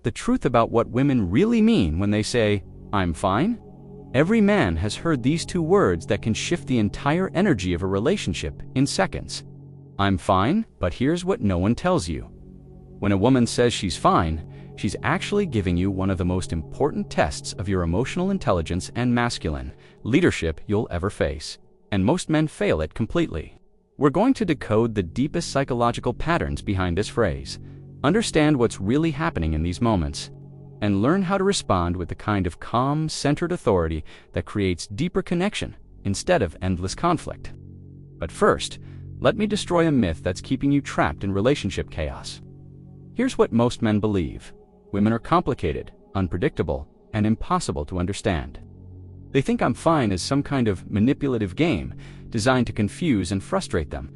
the truth about what women really mean when they say, "I'm fine." Every man has heard these two words that can shift the entire energy of a relationship in seconds. I'm fine, but here's what no one tells you. When a woman says she's fine, she's actually giving you one of the most important tests of your emotional intelligence and masculine leadership you'll ever face. And most men fail it completely. We're going to decode the deepest psychological patterns behind this phrase, understand what's really happening in these moments, and learn how to respond with the kind of calm, centered authority that creates deeper connection instead of endless conflict. But first, let me destroy a myth that's keeping you trapped in relationship chaos. Here's what most men believe. Women are complicated, unpredictable, and impossible to understand. They think I'm fine is some kind of manipulative game designed to confuse and frustrate them.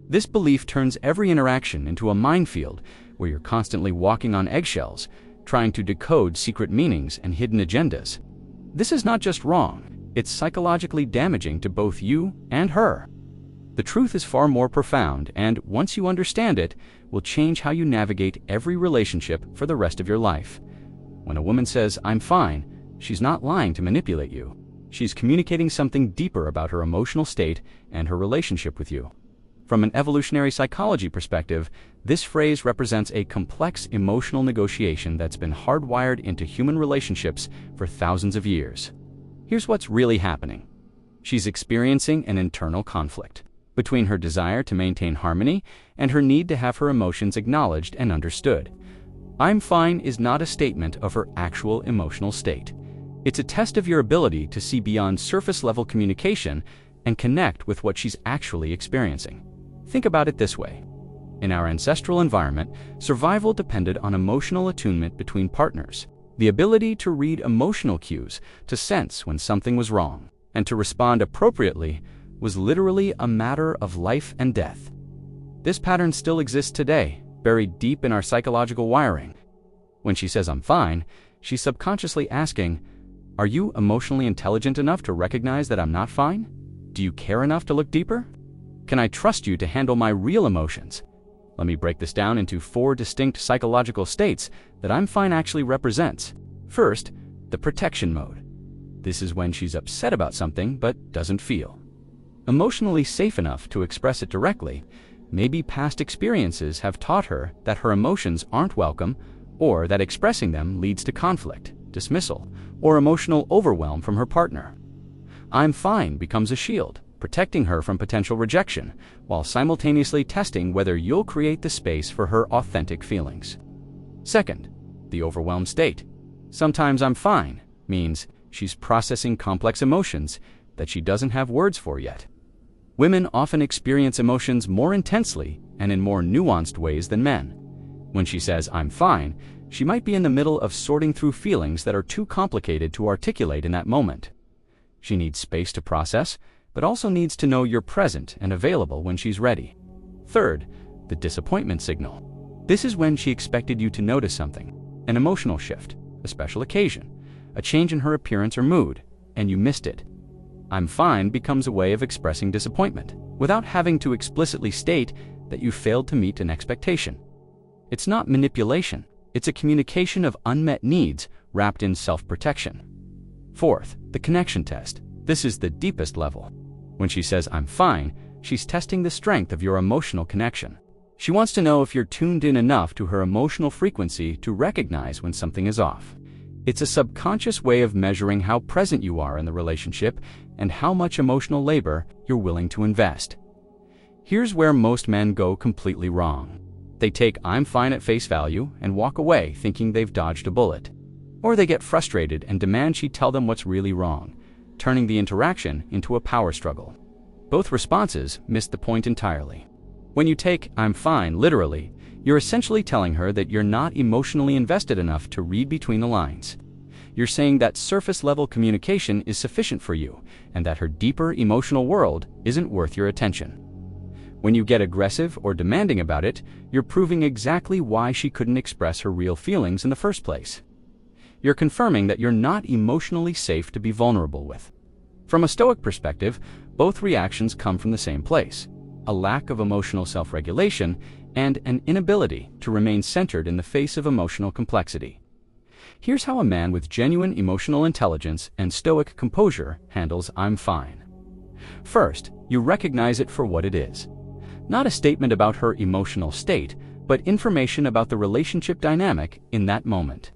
This belief turns every interaction into a minefield where you're constantly walking on eggshells, trying to decode secret meanings and hidden agendas. This is not just wrong, it's psychologically damaging to both you and her. The truth is far more profound, and once you understand it, will change how you navigate every relationship for the rest of your life. When a woman says, "I'm fine," she's not lying to manipulate you. She's communicating something deeper about her emotional state and her relationship with you. From an evolutionary psychology perspective, this phrase represents a complex emotional negotiation that's been hardwired into human relationships for thousands of years. Here's what's really happening. She's experiencing an internal conflict between her desire to maintain harmony and her need to have her emotions acknowledged and understood. "I'm fine" is not a statement of her actual emotional state. It's a test of your ability to see beyond surface-level communication and connect with what she's actually experiencing. Think about it this way. In our ancestral environment, survival depended on emotional attunement between partners, the ability to read emotional cues, to sense when something was wrong, and to respond appropriately was literally a matter of life and death. This pattern still exists today, buried deep in our psychological wiring. When she says, "I'm fine," she's subconsciously asking, "Are you emotionally intelligent enough to recognize that I'm not fine? Do you care enough to look deeper? Can I trust you to handle my real emotions?" Let me break this down into 4 distinct psychological states that "I'm fine" actually represents. First, the protection mode. This is when she's upset about something but doesn't feel emotionally safe enough to express it directly. Maybe past experiences have taught her that her emotions aren't welcome, or that expressing them leads to conflict, dismissal, or emotional overwhelm from her partner. "I'm fine" becomes a shield, protecting her from potential rejection, while simultaneously testing whether you'll create the space for her authentic feelings. Second, the overwhelmed state. Sometimes "I'm fine" means she's processing complex emotions that she doesn't have words for yet. Women often experience emotions more intensely and in more nuanced ways than men. When she says, "I'm fine," she might be in the middle of sorting through feelings that are too complicated to articulate in that moment. She needs space to process, but also needs to know you're present and available when she's ready. Third, the disappointment signal. This is when she expected you to notice something, an emotional shift, a special occasion, a change in her appearance or mood, and you missed it. "I'm fine" becomes a way of expressing disappointment, without having to explicitly state that you failed to meet an expectation. It's not manipulation, it's a communication of unmet needs wrapped in self-protection. Fourth, the connection test. This is the deepest level. When she says, "I'm fine," she's testing the strength of your emotional connection. She wants to know if you're tuned in enough to her emotional frequency to recognize when something is off. It's a subconscious way of measuring how present you are in the relationship and how much emotional labor you're willing to invest. Here's where most men go completely wrong. They take "I'm fine" at face value and walk away thinking they've dodged a bullet. Or they get frustrated and demand she tell them what's really wrong, turning the interaction into a power struggle. Both responses miss the point entirely. When you take "I'm fine" literally, you're essentially telling her that you're not emotionally invested enough to read between the lines. You're saying that surface-level communication is sufficient for you, and that her deeper emotional world isn't worth your attention. When you get aggressive or demanding about it, you're proving exactly why she couldn't express her real feelings in the first place. You're confirming that you're not emotionally safe to be vulnerable with. From a Stoic perspective, both reactions come from the same place: a lack of emotional self-regulation and an inability to remain centered in the face of emotional complexity. Here's how a man with genuine emotional intelligence and stoic composure handles "I'm fine." First, you recognize it for what it is. Not a statement about her emotional state, but information about the relationship dynamic in that moment.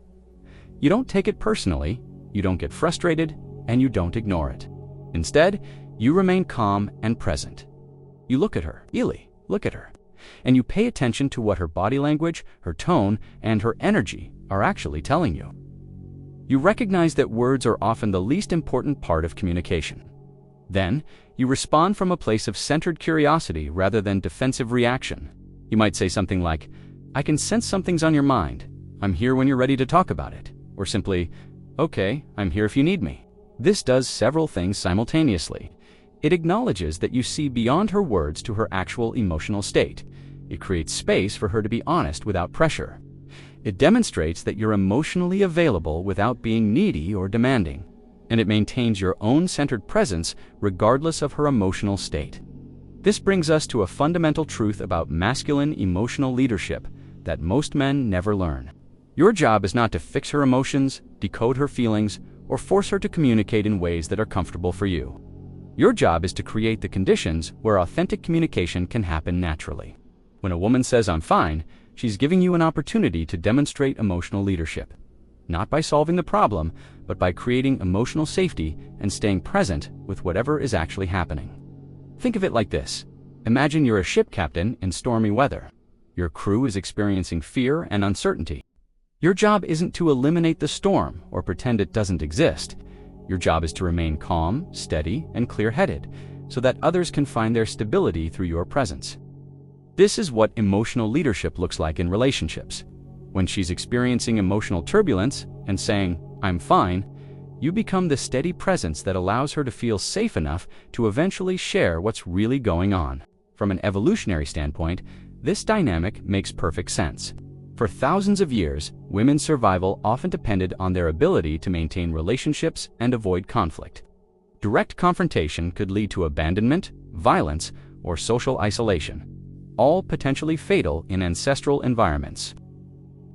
You don't take it personally, you don't get frustrated, and you don't ignore it. Instead, you remain calm and present. You look at her, really look at her, and you pay attention to what her body language, her tone, and her energy are actually telling you. You recognize that words are often the least important part of communication. Then, you respond from a place of centered curiosity rather than defensive reaction. You might say something like, "I can sense something's on your mind. I'm here when you're ready to talk about it." Or simply, "Okay, I'm here if you need me." This does several things simultaneously. It acknowledges that you see beyond her words to her actual emotional state. It creates space for her to be honest without pressure. It demonstrates that you're emotionally available without being needy or demanding. And it maintains your own centered presence regardless of her emotional state. This brings us to a fundamental truth about masculine emotional leadership that most men never learn. Your job is not to fix her emotions, decode her feelings, or force her to communicate in ways that are comfortable for you. Your job is to create the conditions where authentic communication can happen naturally. When a woman says "I'm fine," she's giving you an opportunity to demonstrate emotional leadership. Not by solving the problem, but by creating emotional safety and staying present with whatever is actually happening. Think of it like this. Imagine you're a ship captain in stormy weather. Your crew is experiencing fear and uncertainty. Your job isn't to eliminate the storm or pretend it doesn't exist. Your job is to remain calm, steady, and clear-headed, so that others can find their stability through your presence. This is what emotional leadership looks like in relationships. When she's experiencing emotional turbulence and saying, "I'm fine," you become the steady presence that allows her to feel safe enough to eventually share what's really going on. From an evolutionary standpoint, this dynamic makes perfect sense. For thousands of years, women's survival often depended on their ability to maintain relationships and avoid conflict. Direct confrontation could lead to abandonment, violence, or social isolation, all potentially fatal in ancestral environments.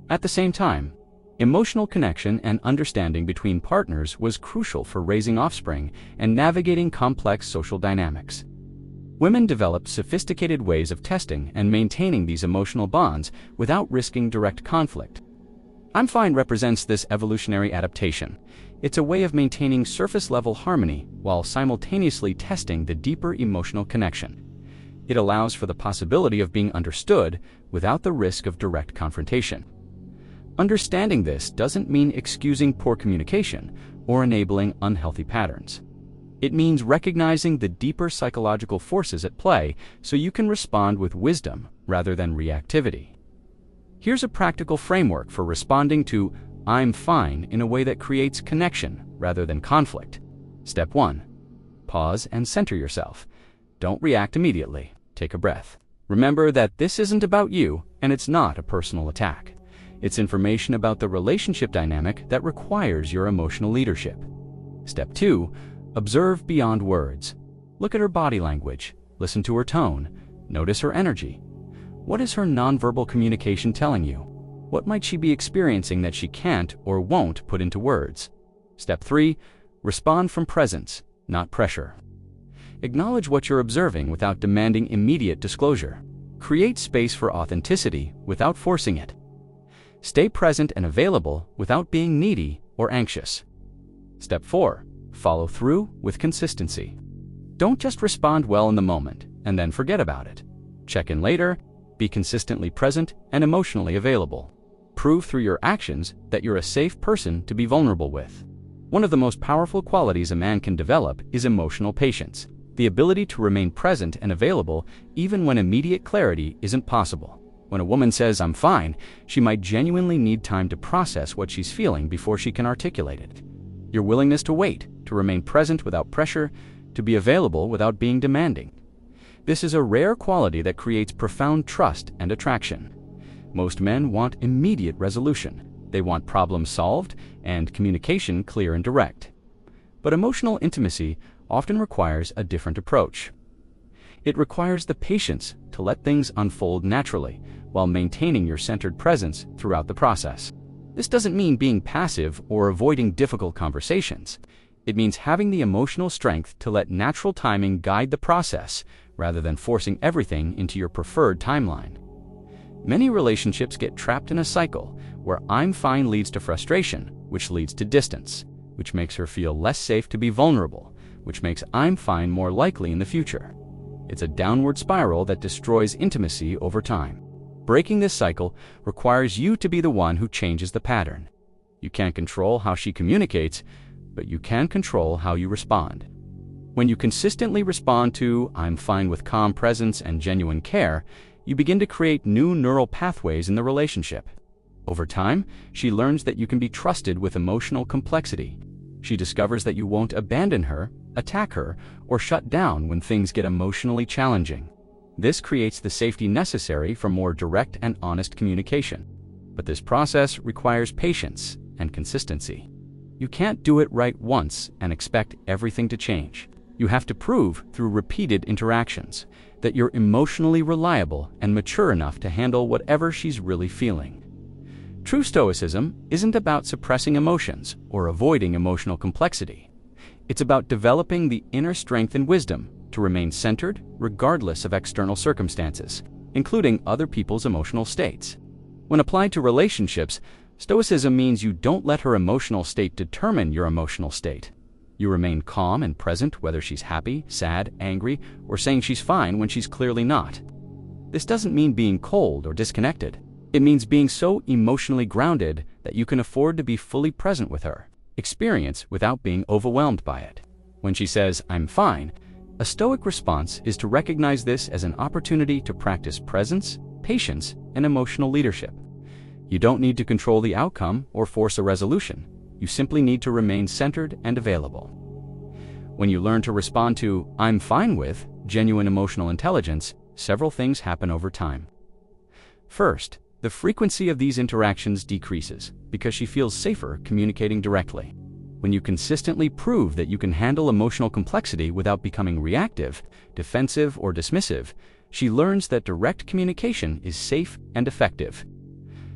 At the same time, emotional connection and understanding between partners was crucial for raising offspring and navigating complex social dynamics. Women developed sophisticated ways of testing and maintaining these emotional bonds without risking direct conflict. "I'm fine" represents this evolutionary adaptation. It's a way of maintaining surface-level harmony while simultaneously testing the deeper emotional connection. It allows for the possibility of being understood without the risk of direct confrontation. Understanding this doesn't mean excusing poor communication or enabling unhealthy patterns. It means recognizing the deeper psychological forces at play so you can respond with wisdom rather than reactivity. Here's a practical framework for responding to "I'm fine" in a way that creates connection rather than conflict. Step 1. Pause and center yourself. Don't react immediately. Take a breath. Remember that this isn't about you, and it's not a personal attack. It's information about the relationship dynamic that requires your emotional leadership. Step 2. Observe beyond words. Look at her body language. Listen to her tone. Notice her energy. What is her nonverbal communication telling you? What might she be experiencing that she can't or won't put into words? Step 3. Respond from presence, not pressure. Acknowledge what you're observing without demanding immediate disclosure. Create space for authenticity without forcing it. Stay present and available without being needy or anxious. Step 4. Follow through with consistency. Don't just respond well in the moment and then forget about it. Check in later, be consistently present and emotionally available. Prove through your actions that you're a safe person to be vulnerable with. One of the most powerful qualities a man can develop is emotional patience, the ability to remain present and available even when immediate clarity isn't possible. When a woman says "I'm fine," she might genuinely need time to process what she's feeling before she can articulate it. Your willingness to wait, to remain present without pressure, to be available without being demanding. This is a rare quality that creates profound trust and attraction. Most men want immediate resolution. They want problems solved and communication clear and direct. But emotional intimacy often requires a different approach. It requires the patience to let things unfold naturally while maintaining your centered presence throughout the process. This doesn't mean being passive or avoiding difficult conversations. It means having the emotional strength to let natural timing guide the process rather than forcing everything into your preferred timeline. Many relationships get trapped in a cycle where I'm fine leads to frustration, which leads to distance, which makes her feel less safe to be vulnerable, which makes I'm fine more likely in the future. It's a downward spiral that destroys intimacy over time. Breaking this cycle requires you to be the one who changes the pattern. You can't control how she communicates, but you can control how you respond. When you consistently respond to "I'm fine" with calm presence and genuine care, you begin to create new neural pathways in the relationship. Over time, she learns that you can be trusted with emotional complexity. She discovers that you won't abandon her, attack her, or shut down when things get emotionally challenging. This creates the safety necessary for more direct and honest communication. But this process requires patience and consistency. You can't do it right once and expect everything to change. You have to prove through repeated interactions that you're emotionally reliable and mature enough to handle whatever she's really feeling. True Stoicism isn't about suppressing emotions or avoiding emotional complexity. It's about developing the inner strength and wisdom to remain centered regardless of external circumstances, including other people's emotional states. When applied to relationships, Stoicism means you don't let her emotional state determine your emotional state. You remain calm and present whether she's happy, sad, angry, or saying she's fine when she's clearly not. This doesn't mean being cold or disconnected. It means being so emotionally grounded that you can afford to be fully present with her, experience without being overwhelmed by it. When she says, "I'm fine," a Stoic response is to recognize this as an opportunity to practice presence, patience, and emotional leadership. You don't need to control the outcome or force a resolution. You simply need to remain centered and available. When you learn to respond to "I'm fine" with genuine emotional intelligence, several things happen over time. First, the frequency of these interactions decreases because she feels safer communicating directly. When you consistently prove that you can handle emotional complexity without becoming reactive, defensive, or dismissive, she learns that direct communication is safe and effective.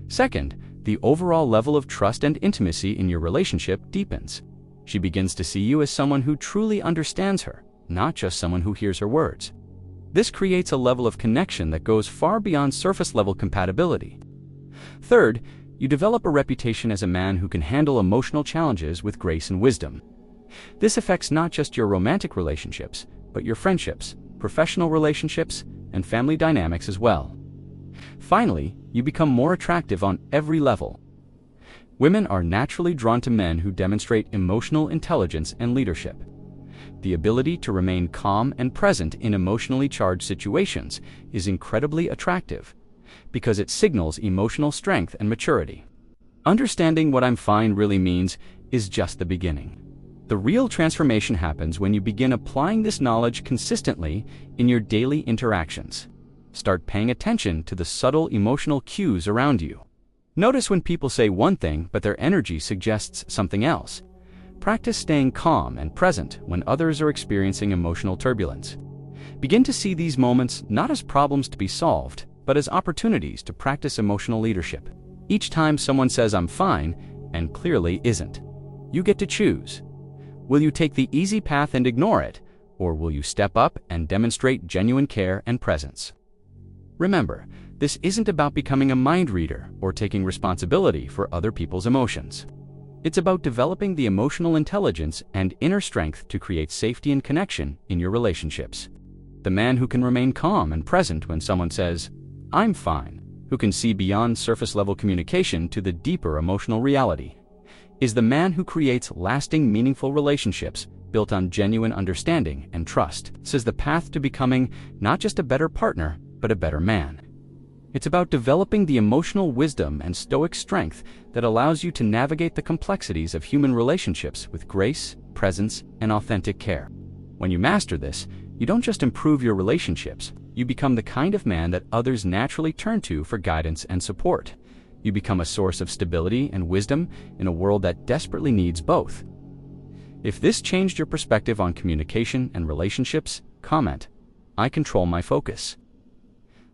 Second, the overall level of trust and intimacy in your relationship deepens. She begins to see you as someone who truly understands her, not just someone who hears her words. This creates a level of connection that goes far beyond surface-level compatibility. Third, you develop a reputation as a man who can handle emotional challenges with grace and wisdom. This affects not just your romantic relationships, but your friendships, professional relationships, and family dynamics as well. Finally, you become more attractive on every level. Women are naturally drawn to men who demonstrate emotional intelligence and leadership. The ability to remain calm and present in emotionally charged situations is incredibly attractive because it signals emotional strength and maturity. Understanding what "I'm fine" really means is just the beginning. The real transformation happens when you begin applying this knowledge consistently in your daily interactions. Start paying attention to the subtle emotional cues around you. Notice when people say one thing but their energy suggests something else. Practice staying calm and present when others are experiencing emotional turbulence. Begin to see these moments not as problems to be solved, but as opportunities to practice emotional leadership. Each time someone says "I'm fine" and clearly isn't, you get to choose. Will you take the easy path and ignore it, or will you step up and demonstrate genuine care and presence? Remember, this isn't about becoming a mind reader or taking responsibility for other people's emotions. It's about developing the emotional intelligence and inner strength to create safety and connection in your relationships. The man who can remain calm and present when someone says, "I'm fine," who can see beyond surface-level communication to the deeper emotional reality, is the man who creates lasting, meaningful relationships built on genuine understanding and trust. This is the path to becoming not just a better partner, but a better man. It's about developing the emotional wisdom and stoic strength that allows you to navigate the complexities of human relationships with grace, presence, and authentic care. When you master this, you don't just improve your relationships, you become the kind of man that others naturally turn to for guidance and support. You become a source of stability and wisdom in a world that desperately needs both. If this changed your perspective on communication and relationships, comment. I control my focus.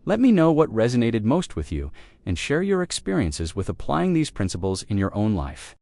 Let me know what resonated most with you and share your experiences with applying these principles in your own life.